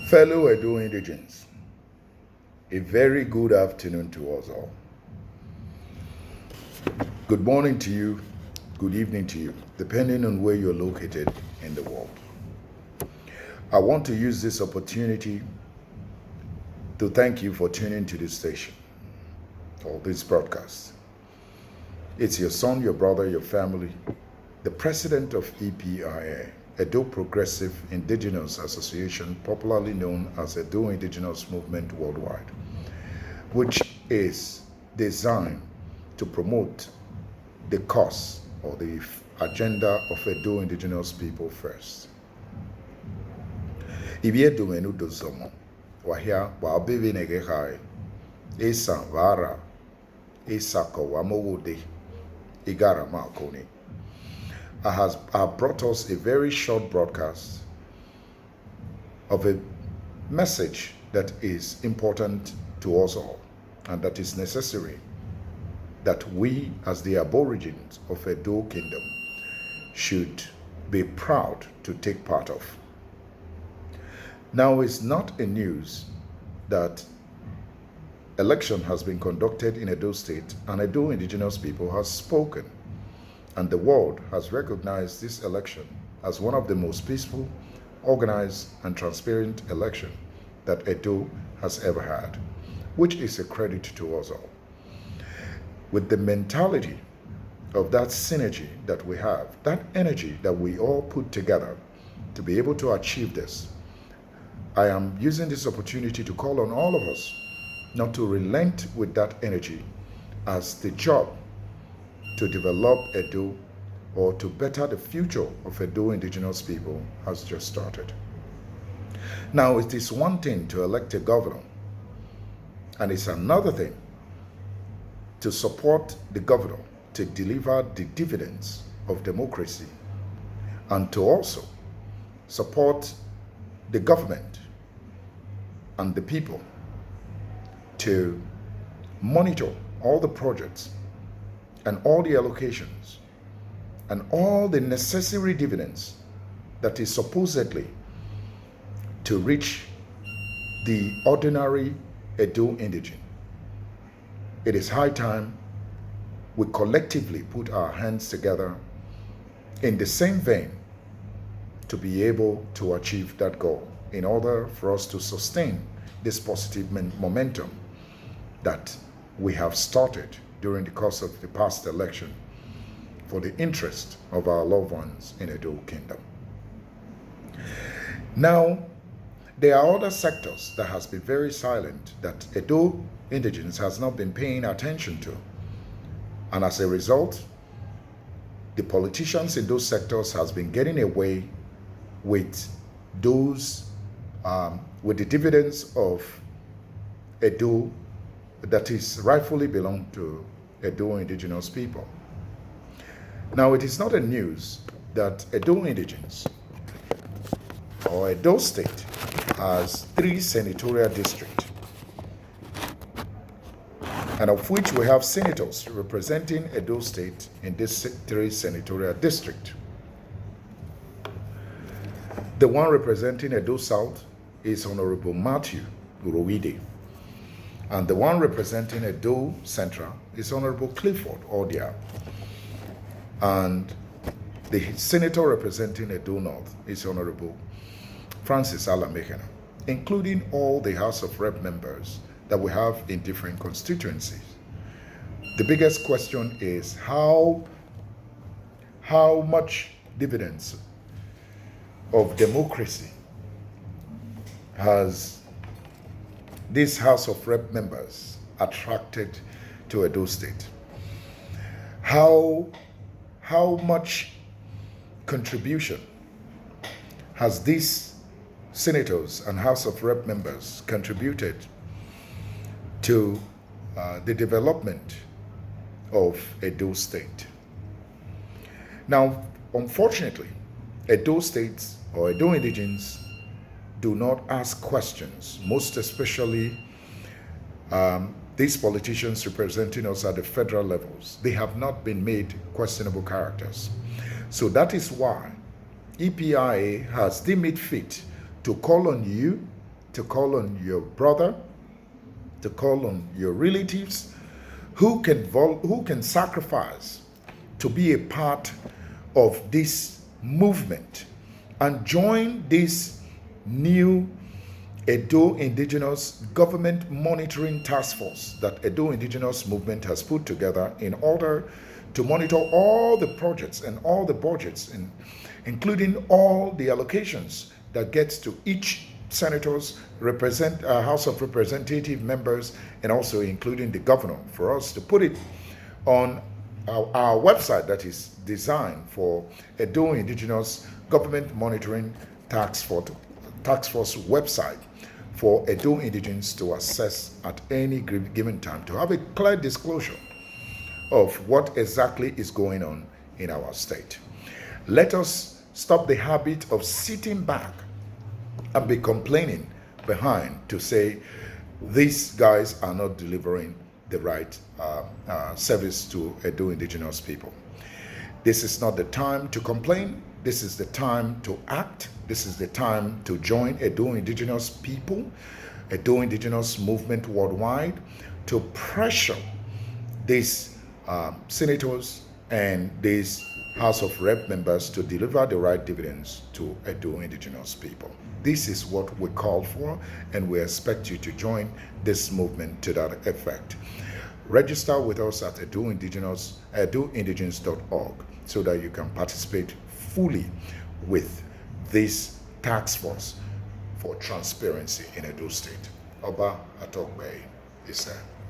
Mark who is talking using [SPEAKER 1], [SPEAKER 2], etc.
[SPEAKER 1] Fellow Edo indigents, a very good afternoon to us all. Good morning to you, good evening to you, depending on where you're located in the world. I want to use this opportunity to thank you for tuning to this station or this broadcast. It's your son, your brother, your family, the president of EPIA, Edo Progressive Indigenous Association, popularly known as Edo Indigenous Movement Worldwide, which is designed to promote the cause or the agenda of Edo Indigenous people first. Ibie domenu dozomo, wahia wa bebe negehai, esa vara, esa kawamode, igara makoni. Has brought us a very short broadcast of a message that is important to us all and that is necessary that we as the aborigines of Edo Kingdom should be proud to take part of. Now, it's not a news that election has been conducted in Edo State and Edo indigenous people has spoken. And the world has recognized this election as one of the most peaceful, organized, and transparent elections that Edo has ever had, which is a credit to us all. With the mentality of that synergy that we have, that energy that we all put together to be able to achieve this, I am using this opportunity to call on all of us not to relent with that energy as the job to develop Edo or to better the future of Edo indigenous people has just started. Now, it is one thing to elect a governor, and it's another thing to support the governor to deliver the dividends of democracy and to also support the government and the people to monitor all the projects and all the allocations and all the necessary dividends that is supposedly to reach the ordinary Edo indigene. It is high time we collectively put our hands together in the same vein to be able to achieve that goal in order for us to sustain this positive momentum that we have started during the course of the past election for the interest of our loved ones in Edo Kingdom. Now, there are other sectors that has been very silent that Edo indigenes has not been paying attention to. And as a result, the politicians in those sectors has been getting away with those, with the dividends of Edo that is rightfully belong to Edo indigenous people. Now, it is not a news that Edo indigenes or Edo State has 3 senatorial districts, and of which we have senators representing Edo State in this 3 senatorial districts. The one representing Edo South is Honorable Matthew Urowide. And the one representing Edo Central is Honorable Clifford Odia. And the senator representing Edo North is Honorable Francis Alamekena, including all the House of Rep members that we have in different constituencies. The biggest question is how much dividends of democracy has this House of Rep members attracted to Edo State? How much contribution has these senators and House of Rep members contributed to the development of Edo State? Now, unfortunately, Edo States or Edo indigenes do not ask questions, most especially these politicians representing us at the federal levels. They have not been made questionable characters. So that is why EPIA has deemed it fit to call on you to call on your brother, to call on your relatives who can sacrifice to be a part of this movement and join this new Edo Indigenous Government Monitoring Task Force that Edo Indigenous Movement has put together in order to monitor all the projects and all the budgets, including all the allocations that gets to each senators, House of Representative members, and also including the governor, for us to put it on our website that is designed for Edo Indigenous Government Monitoring Task Force website for Edo Indigenes to access at any given time, to have a clear disclosure of what exactly is going on in our state. Let us stop the habit of sitting back and be complaining behind to say these guys are not delivering the right service to Edo Indigenous people. This is not the time to complain. This is the time to act. This is the time to join Edo Indigenous people, Edo Indigenous movement worldwide, to pressure these senators and these House of Rep members to deliver the right dividends to Edo Indigenous people. This is what we call for, and we expect you to join this movement to that effect. Register with us at edoindigens.org so that you can participate fully with this task force for transparency in Edo State. Oba Atokbe is there.